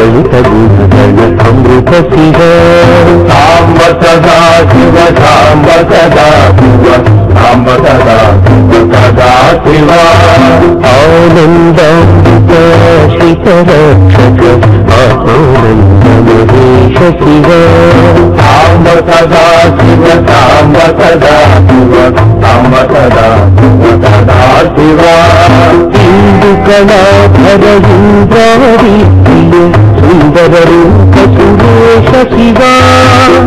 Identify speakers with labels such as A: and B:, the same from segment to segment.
A: లలిత గుణగణ అమృత శివ సాంబ సదా శివ సాంబ సదా శివ సాంబ సదా శివ సదా శివ ఆనందామృత శ్రీకరక్షక ఆనంద మహేశ శివ సాంబ సదా శివ సాంబ సదా శివ సాంబ సదా శివ సదా శివ ఇందు కళాధర ఇంద్రాది సుందర రూప సురేశ శివ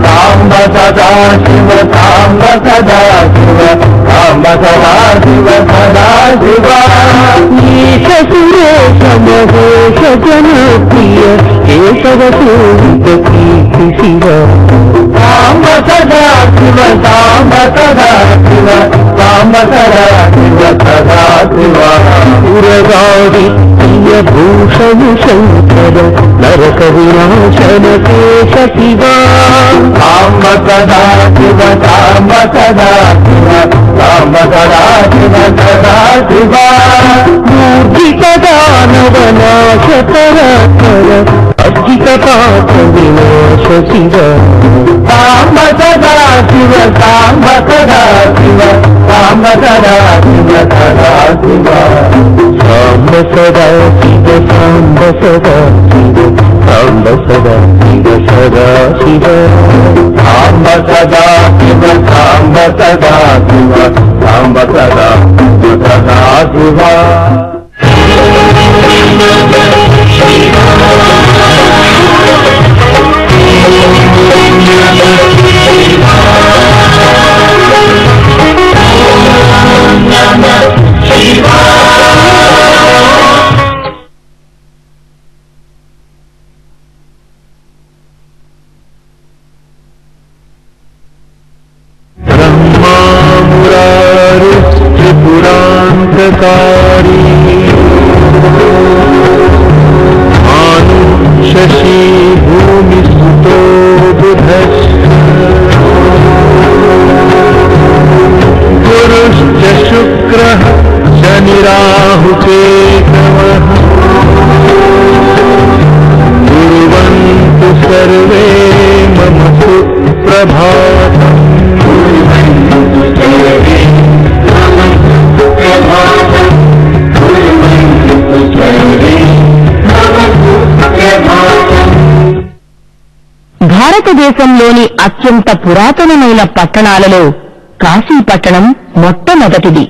A: సాంబ సదా శివ సాంబ సదా శివ సాంబ సదా శివ సదా శివ ఈశ సురేశ మహేశ జనప్రియ కేశవ సూరిత కీర్తి శివ సాంబ సదా శివ సాంబ సదా శివ సాంబ సదా శివ సదా శివ పురగాడి ప్రియ భూషణ శంకర నరక వినాశన కేశ శివ సాంబ సదా శివ సాంబ సదా శివ సాంబ సదా శివ సదా శివ మూర్జిత దానవ నాశ పరాకర అర్జిత పాప వినాశ శివ సాంబ సదా శివ సాంబ సదా శివ సాంబ సదా శివ సదా శివ సాంబ సదా శివ సాంబ సదా శివ సాంబ సదా శివ సదా శివ సాంబ సదా శివ సాంబ సదా శివ సాంబ సదా శివ సదా శివ త్రిపురాంతకారీ శశి భూమి సుతో గురుశ్చ శుక్రః శనిరాహు కేతవః కుర్వంతు సర్వే మమ సుప్రభాతం
B: భారతదేశంలోని అత్యంత పురాతనమైన పట్టణాలలో కాశీ పట్టణం మొట్టమొదటిది.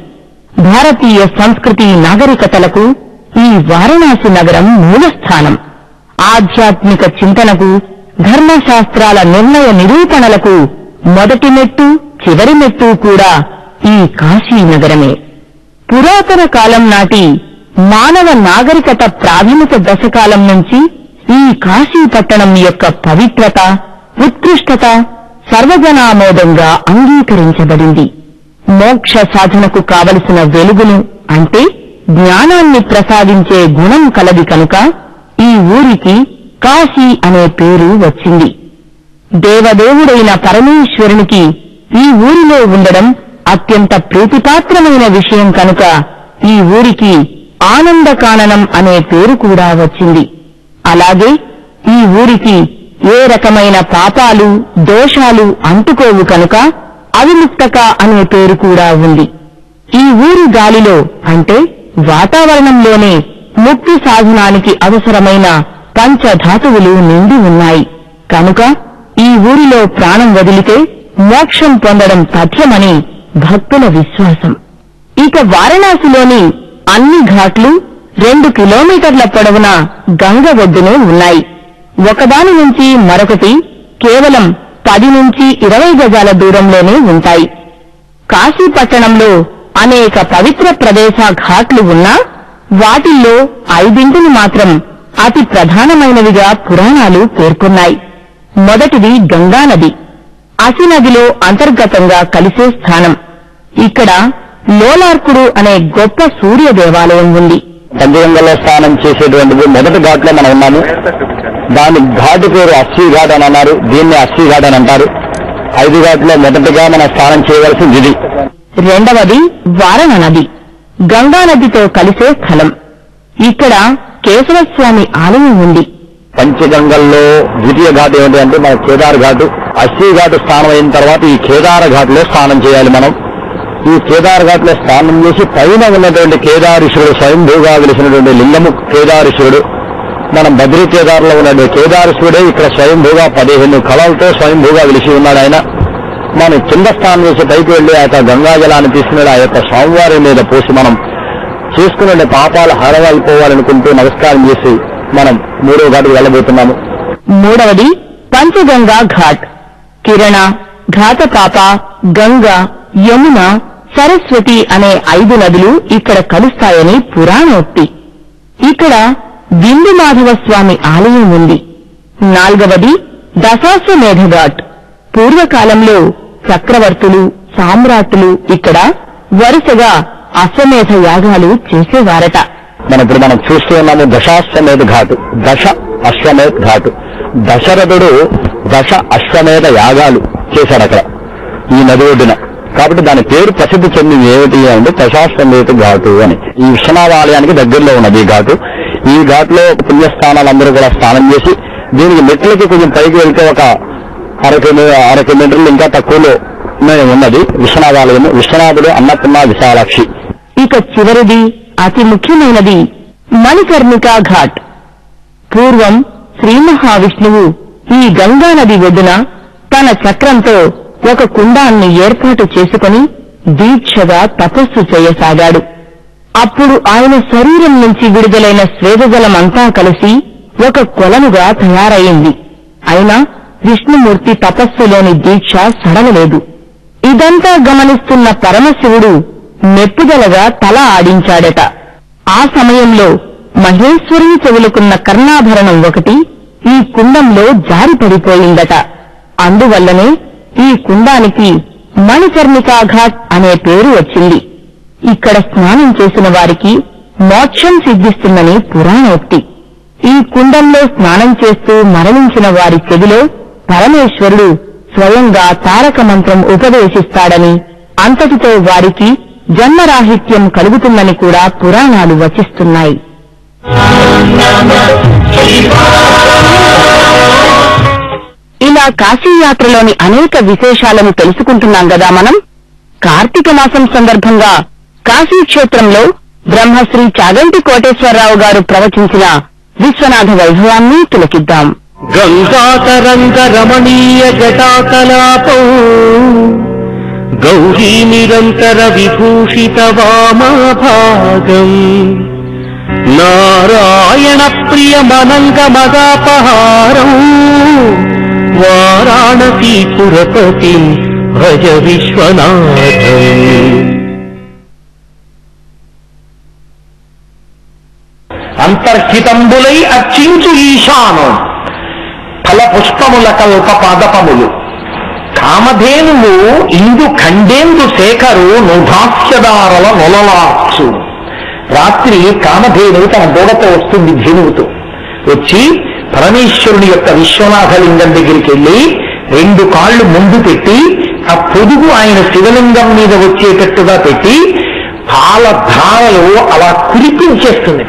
B: భారతీయ సంస్కృతి నాగరికతలకు ఈ వారణాసి నగరం మూలస్థానం. ఆధ్యాత్మిక చింతనకు, ధర్మశాస్త్రాల నిర్ణయ నిరూపణలకు మొదటి మెట్టు, చివరి మెట్టు కూడా ఈ కాశీ నగరమే. పురాతన కాలం నాటి మానవ నాగరికత ప్రాథమిక దశకాలం నుంచి ఈ కాశీ పట్టణం యొక్క పవిత్రత, ఉత్కృష్టత సర్వజనామోదంగా అంగీకరించబడింది. మోక్ష సాధనకు కావలసిన వెలుగును అంటే జ్ఞానాన్ని ప్రసాదించే గుణం కలది కనుక ఈ ఊరికి కాశీ అనే పేరు వచ్చింది. దేవదేవుడైన పరమేశ్వరునికి ఈ ఊరిలో ఉండడం అత్యంత ప్రీతిపాత్రమైన విషయం కనుక ఈ ఊరికి ఆనందకాననం అనే పేరు కూడా వచ్చింది. అలాగే ఈ ఊరికి ఏ రకమైన పాపాలు, దోషాలు అంటుకోవు కనుక అవిముక్తక అనే పేరు కూడా ఉంది. ఈ ఊరి గాలిలో అంటే వాతావరణంలోనే ముక్తి సాధనానికి అవసరమైన పంచధాతువులు నిండి ఉన్నాయి కనుక ఈ ఊరిలో ప్రాణం వదిలితే మోక్షం పొందడం తథ్యమని భక్తుల విశ్వాసం. ఇక వారణాసిలోని అన్ని ఘాట్లు 2 కిలోమీటర్ల పొడవున గంగ ఒడ్డునే ఉన్నాయి. ఒకదాని నుంచి మరొకటి కేవలం 10 నుంచి 20 గజాల దూరంలోనే ఉంటాయి. కాశీ పట్టణంలో అనేక పవిత్ర ప్రదేశ ఘాట్లు ఉన్నా వాటిల్లో 5 మాత్రం అతి ప్రధానమైనవిగా పురాణాలు పేర్కొన్నాయి. మొదటిది గంగానది. అసినదిలో అంతర్గతంగా కలిసే స్థానం. ఇక్కడ లోలార్కుడు అనే గొప్ప సూర్య దేవాలయం ఉంది.
A: పంచగంగలో స్నానం చేసేటువంటిది మొదటి ఘాట్లో మనం ఉన్నాము. దాని ఘాటు పేరు అశ్వీ ఘాట్ అని అన్నారు. దీన్ని అశ్వీ ఘాట్ అని అంటారు. 5 ఘాట్లో మొదటిగా మనం స్నానం చేయవలసింది ఇది.
B: రెండవది వారణ నది, గంగా నదితో కలిసే స్థలం. ఇక్కడ కేశవస్వామి ఆలయం ఉంది.
A: పంచగంగల్లో ద్వితీయ ఘాట్ ఏమిటి అంటే మన కేదార్ ఘాటు. అస్సీ ఘాటు స్నానం అయిన తర్వాత ఈ కేదార్ ఘాట్లో స్నానం చేయాలి మనం. ఈ కేదార్ ఘాట్లో స్నానం చేసి పైన ఉన్నటువంటి కేదారేశ్వరుడు స్వయంభూగా వెలిసినటువంటి లింగము కేదారేశ్వరుడు. మనం బద్రీ కేదార్లో ఉన్నటువంటి కేదారేశ్వరుడే ఇక్కడ స్వయంభూగా 15 కళలతో స్వయంభూగా వెలిసి ఉన్నాడు ఆయన. మనం కింద స్నానం చేసి పైకి వెళ్లి ఆ యొక్క గంగాజలాన్ని తీసుకుని ఆ యొక్క స్వామివారి మీద పోసి మనం చేసుకునే పాపాలు హరవాలిపోవాలనుకుంటూ నమస్కారం చేసి మనం 3వ ఘాటుకు వెళ్ళబోతున్నాము.
B: 3వది పంచగంగా ఘాట్. కిరణ, ఘాతపాప, గంగ, యమున, సరస్వతి అనే 5 నదులు ఇక్కడ కలుస్తాయని పురాణోక్తి. ఇక్కడ బిందు మాధవ స్వామి ఆలయం ఉంది. 4వది దశాశ్వమేధ ఘాట్. పూర్వకాలంలో చక్రవర్తులు, సామ్రాట్లు ఇక్కడ వరుసగా అశ్వమేధ యాగాలు చేసేవారట.
A: మనం చూస్తూ ఉన్నాము దశాశ్వమేధ ఘాటు. దశ అశ్వమేధ ఘాటు. దశరథుడు దశ అశ్వమేధ యాగాలు చేశాడు అక్కడ ఈ నది ఒడ్డున. కాబట్టి దాని పేరు ప్రసిద్ధి చెందింది ఏమిటి అంటే దశాశ్వమేధ ఘాటు అని. ఈ విశ్వనాథ ఆలయానికి దగ్గరలో ఉన్నది ఈ ఘాటు. ఈ ఘాట్లో పుణ్యస్థానాలందరూ కూడా స్నానం చేసి దీనికి మెట్లకి కొంచెం పైకి వెళ్తే ఒక అర కిలోమీటర్లు ఇంకా తక్కువలో ఉన్నది విశ్వనాథాలయం. విశ్వనాథుడు, అన్నపూర్ణ, విశాలాక్షి.
B: ఇక చివరిది అతి ముఖ్యమైనది మణికర్ణికా ఘాట్. పూర్వం శ్రీ మహావిష్ణువు ఈ గంగానది ఒడ్డున తన చక్రంతో ఒక కుండాన్ని ఏర్పాటు చేసుకుని దీక్షగా తపస్సు చేయసాగాడు. అప్పుడు ఆయన శరీరం నుంచి విడుదలైన స్వేదజలమంతా కలిసి ఒక కొలనుగా తయారయింది. అయినా విష్ణుమూర్తి తపస్సులోని దీక్ష సడలలేదు. ఇదంతా గమనిస్తున్న పరమశివుడు మెప్పుదలగా తల ఆడించాడట. ఆ సమయంలో మహేశ్వరుని చెవులకున్న కర్ణాభరణం ఒకటి ఈ కుండంలో జారిపడిపోయిందట. అందువల్లనే ఈ కుండానికి మణికర్ణికా ఘాట్ అనే పేరు వచ్చింది. ఇక్కడ స్నానం చేసిన వారికి మోక్షం సిద్ధిస్తుందని పురాణోక్తి. ఈ కుండంలో స్నానం చేస్తూ మరణించిన వారి చెవిలో పరమేశ్వరుడు స్వయంగా తారక మంత్రం ఉపదేశిస్తాడని, అంతటితో వారికి జన్మరాహిత్యం కలుగుతుందని కూడా పురాణాలు వచిస్తున్నాయి. ఇలా కాశీయాత్రలోని అనేక విశేషాలను తెలుసుకుంటున్నాం గదా మనం. కార్తీక మాసం సందర్భంగా కాశీక్షేత్రంలో బ్రహ్మశ్రీ చాగంటి కోటేశ్వరరావు గారు ప్రవచించిన విశ్వనాథ వైభవాన్ని తిలకిద్దాం.
C: గంగాతరంగ రమణీయ జటాకలాపం గౌరీ నిరంతర విభూషిత వామభాగం నారాయణ ప్రియమనంగ మదాపహారం వారాణసీపురపతి భజ విశ్వనాథం.
A: అంతర్హితంబులై అర్చించు ఈశానం ఫలపుష్పముల కల్ప పాదపములు. కామధేనువు ఇందు ఖండేందు శేఖరు నుభాస్యదారల నొలలాక్షు. రాత్రి కామధేనువు తన దూడతో వస్తుంది, ధేనువుతో వచ్చి పరమేశ్వరుని యొక్క విశ్వనాథలింగం దగ్గరికి వెళ్లి 2 కాళ్లు ముందు పెట్టి ఆ పొదుగు ఆయన శివలింగం మీద వచ్చేటట్టుగా పెట్టి పాలధారలు అలా కురిపించేస్తుంది.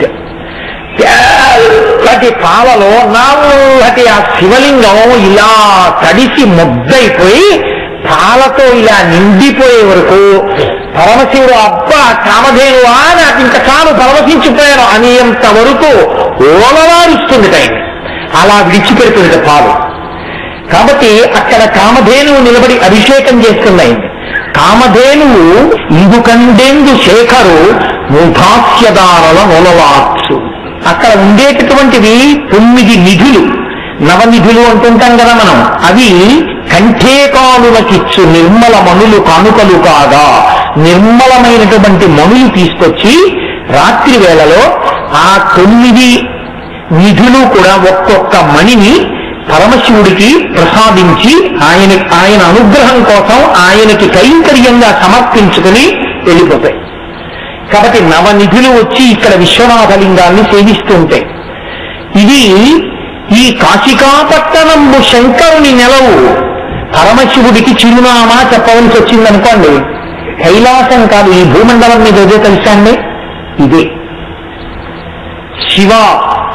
A: తెల్లటి పాలలో నల్లటి ఆ శివలింగం ఇలా తడిసి ముద్దయిపోయి పాలతో ఇలా నిండిపోయే వరకు పరమశివుడు అబ్బా కామధేనువా నాకు ఇంకా చాలు పరవశించిపోయాను అనేంత వరకు ఓలవారుస్తుంది టైం. అలా విడిచిపెడుతుంది పాలు. కాబట్టి అక్కడ కామధేనువు నిలబడి అభిషేకం చేస్తుంది. కామధేనువు ఇందుకండేందు శేఖరు ముభాస్యదారల నొలవాక్షు. అక్కడ ఉండేటటువంటివి 9 నిధులు, నవనిధులు అంటుంటాం కదా మనం. అవి కంఠేకాలులకిచ్చు నిర్మల మణులు కానుకలు కాగా నిర్మలమైనటువంటి మణులు తీసుకొచ్చి రాత్రి వేళలో ఆ 9 నిధులు కూడా ఒక్కొక్క మణిని పరమశివుడికి ప్రసాదించి ఆయన అనుగ్రహం కోసం ఆయనకి కైంకర్యంగా సమర్పించుకుని వెళ్ళిపోతాయి. కాబట్టి నవనిధులు వచ్చి ఇక్కడ విశ్వనాథలింగాన్ని సేవిస్తూ ఉంటాయి. ఇది ఈ కాశికాపట్టణంబు శంకరుని నెలవు పరమశివుడికి చిరునామా చెప్పవలసి వచ్చిందనుకోండి. కైలాసం కాదు, ఈ భూమండలం మీద ఏదో తెలుసా అండి, ఇదే శివ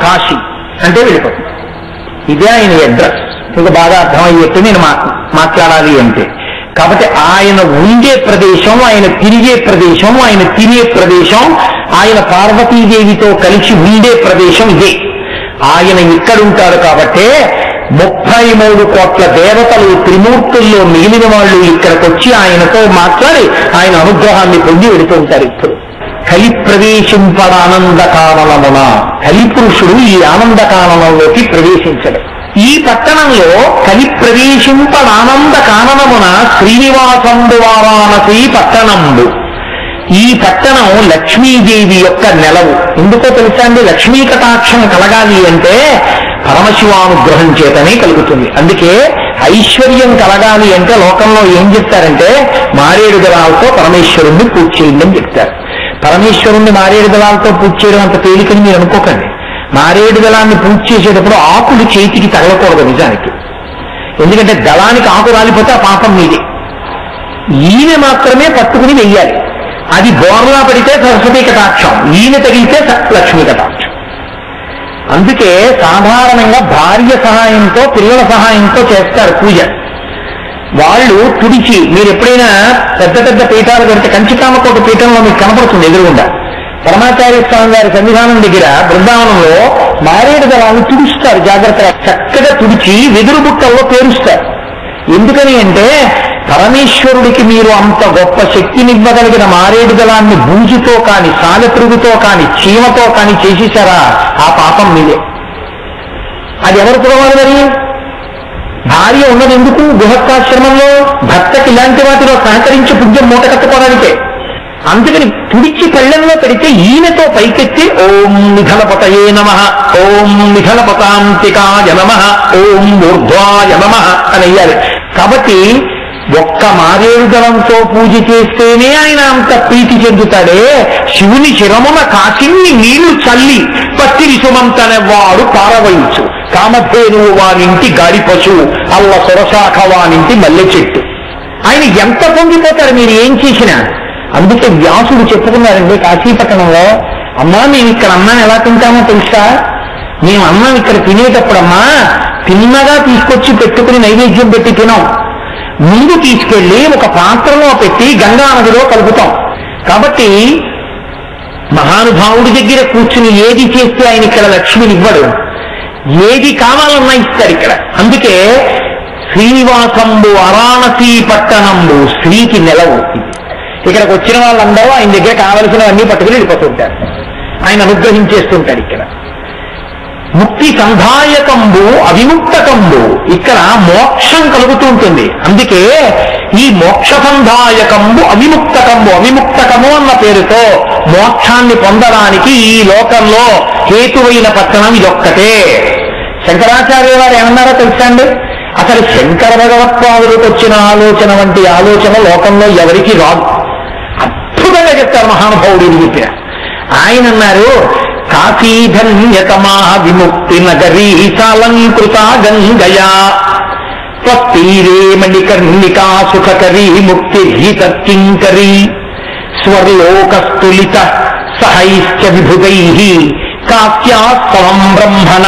A: కాశీ అంటే వెళ్ళిపోతుంది. ఇదే ఆయన అడ్రస్. ఇంకా బాగా అర్థమయ్యేట్టు నేను మాట్లాడాలి అంటే. కాబట్టి ఆయన ఉండే ప్రదేశం, ఆయన తిరిగే ప్రదేశం, ఆయన తినే ప్రదేశం, ఆయన పార్వతీదేవితో కలిసి ఉండే ప్రదేశం ఇదే. ఆయన ఇక్కడుంటారు కాబట్టే 33 కోట్ల దేవతలు త్రిమూర్తుల్లో మిగిలిన వాళ్ళు ఇక్కడికి వచ్చి ఆయనతో మాట్లాడి ఆయన అనుగ్రహాన్ని పొంది వెళుతూ ఉంటారు. ఇప్పుడు కలి ప్రవేశింపడ ఆనంద కాననమున, కలిపురుషుడు ఈ ఆనంద కాననంలోకి ప్రవేశించడు. ఈ పట్టణంలో కలి ప్రవేశింపడ ఆనంద కాననమున శ్రీనివాసంబు వారాణసి పట్టణంబు. ఈ పట్టణం లక్ష్మీదేవి యొక్క నెలవు. ఎందుకో తెలుసా అండి? లక్ష్మీ కటాక్షం కలగాలి అంటే పరమశివానుగ్రహం చేతనే కలుగుతుంది. అందుకే ఐశ్వర్యం కలగాలి అంటే లోకంలో ఏం చెప్తారంటే మారేడు దళాలతో పరమేశ్వరుణ్ణి పూజ చేయండి అని చెప్తారు. పరమేశ్వరుణ్ణి మారేడు దళాలతో పూజ చేయడం అంత తేలికని మీరు అనుకోకండి. మారేడు దళాన్ని పూజ చేసేటప్పుడు ఆకులు చేతికి తగలకూడదు నిజానికి. ఎందుకంటే దళానికి ఆకు రాలిపోతే ఆ పాపం మీదే. ఈయన మాత్రమే పట్టుకుని వెయ్యాలి. అది బోర్లా పడితే సరస్వతీ కటాక్షం, ఈయన తగిలితే లక్ష్మీ కటాక్షం. అందుకే సాధారణంగా భార్య సహాయంతో, పిల్లల సహాయంతో చేస్తారు పూజ. వాళ్ళు తుడిచి, మీరు ఎప్పుడైనా పెద్ద పెద్ద పీఠాలు కడితే కంచికామకోట పీఠంలో మీకు కనపడుతుంది ఎదురుగుండా పరమాచార్య స్వామి గారి సన్నిధానం దగ్గర బృందావనంలో మారేడు దళాన్ని తుడుస్తారు. జాగ్రత్తగా చక్కగా తుడిచి వెదురు బుట్టల్లో పేరుస్తారు. ఎందుకని అంటే పరమేశ్వరుడికి మీరు అంత గొప్ప శక్తినివ్వగలిగిన మారేడు దళాన్ని బూజుతో కాని, సాలెపురుగుతో కాని, చీమతో కాని చేసేశారా, ఆ పాపం మీదే. అది ఎవరు పురవాలి? మరి భార్య ఉన్నది ఎందుకు? గృహస్థాశ్రమంలో భర్తకి ఇలాంటి వాటిలో సహకరించి పుణ్యం మూట కట్టుకోవడానికే. అందుకని తుడిచి పళ్ళెంలో పెడితే ఈయనతో పైకెత్తి ఓం నిఘలపతయే నమః, ఓం నిఘలపతాంతికాయ నమః, ఓం ఊర్ధ్వాయ నమః అని అయ్యాలి. కాబట్టి ఒక్క మారేడు దళంతో పూజ చేస్తేనే ఆయన అంత ప్రీతి చెందుతాడే. శివుని శిరమున కాకిన్ని నీళ్లు చల్లి పత్తిరి సుమంతనెవ్వాడు పారవయించు, కామధేనువు వానింటి గాడి పశువు, అల్ల సొరశాఖ వానింటి మల్లె చెట్టు. ఆయన ఎంత పొంగిపోతారు మీరు ఏం చేసినా. అందుకే వ్యాసుడు చెప్పుకున్నారండి కాశీపట్టణంలో, అమ్మా మేము ఇక్కడ అన్నాన్ని ఎలా తింటామో తెలుసా? మేము అన్నం ఇక్కడ తినేటప్పుడమ్మా తిన్నగా తీసుకొచ్చి పెట్టుకుని నైవేద్యం పెట్టి తినాం. ముందు తీసుకెళ్లి ఒక పాత్రలో పెట్టి గంగా నదిలో కలుపుతాం. కాబట్టి మహానుభావుడి దగ్గర కూర్చుని ఏది చేస్తే ఆయన ఇక్కడ లక్ష్మిని ఇవ్వడు, ఏది కావాలన్నా ఇస్తాడు ఇక్కడ. అందుకే శ్రీనివాసంబు వారాణసీ పట్టణంబు, శ్రీకి నెలవు. ఇక్కడికి వచ్చిన వాళ్ళందరూ ఆయన దగ్గర కావలసినవన్నీ పట్టుకుని వెళ్ళిపోతుంటారు. ఆయన అనుగ్రహించేస్తుంటాడు. ఇక్కడ ముక్తి సంధాయకంబు అవిముక్తకంబు, ఇక్కడ మోక్షం కలుగుతూ ఉంటుంది. అందుకే ఈ మోక్ష సంధాయకంబు అవిముక్తకంబు, అవిముక్తకము అన్న పేరుతో మోక్షాన్ని పొందడానికి ఈ లోకంలో హేతువైన పట్టణం ఇదొక్కటే. శంకరాచార్య వారు ఏమన్నారో తెలుసా అండి? అసలు శంకర భగవత్పాదులకు వచ్చిన ఆలోచన వంటి ఆలోచన లోకంలో ఎవరికి రాదు. అద్భుతంగా చెప్తారు మహానుభావుడు ఇది చెప్పిన. ఆయన అన్నారు, కాశీధన్యతమా విముక్తి నగరీ సాలంకృత గంగయా త్వత్తీరే మణికర్ణికా సుఖకరీ ముక్తి కింకరీ స్వర్లోకస్తులిత సహైశ్చ విభుగైః కాశ్యాస్వం బ్రహ్మణ.